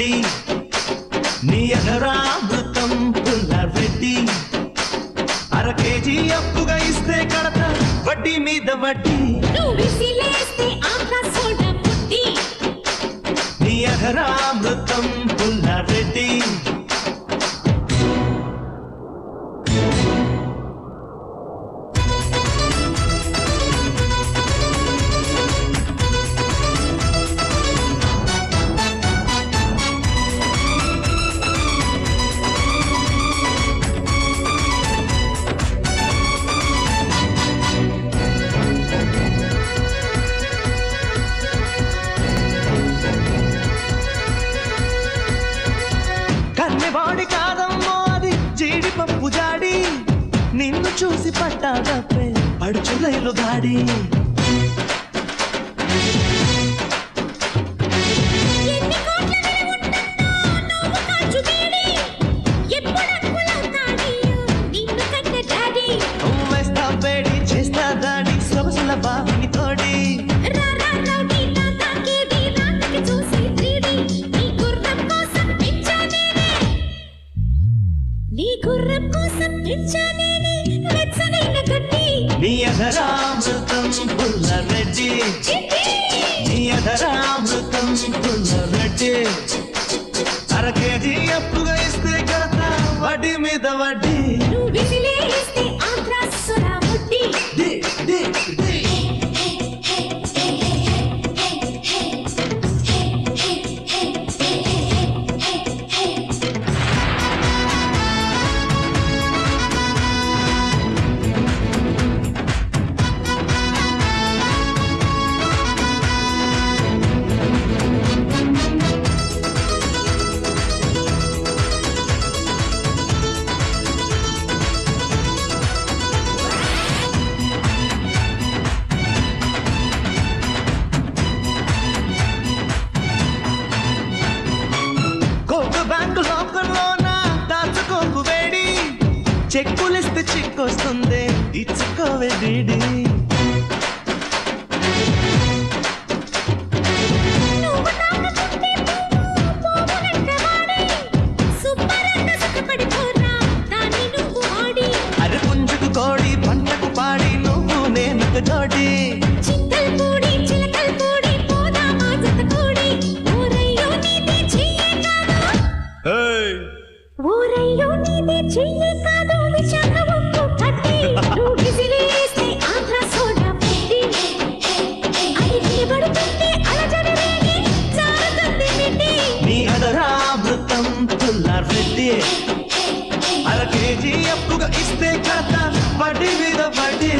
రెడ్డి నీ అగరామృతం పుల్లారెడ్డి అర కేజీ అప్పుగా ఇస్తే కడతా వడ్డీ మీద వడ్డీ నీ అగరామృతం పుల్లారెడ్డి కన్నెవాడి కాదమ్మో అది జీడిపప్పు జాడి నిన్ను చూసి పట్టాదప్పే పడుచులైలు గాడి వేస్తా వేడి చేస్తా దాడి సొగసుల బావిని తోడి నీ అధరామృతం పుల్లారెడ్డి నీ అధరామృతం పుల్లారెడ్డి అర కేజీ అప్పుగా ఇస్తే కడతా వడ్డీ మీద వడ్డీ బ్యాంకు లోకల్లోన దాచుకోకు వేడి చెక్కులిస్తే చిక్కొస్తుంది ఇచ్చుకోవే డీడి అరే పుంజుకు కోడి పంటకు పాడి నువ్వు నేను జోడి నీ అధరామృతం పుల్లారెడ్డి అర కేజీ అప్పుగా ఇస్తే కడతా వడ్డీ మీద వడ్డీ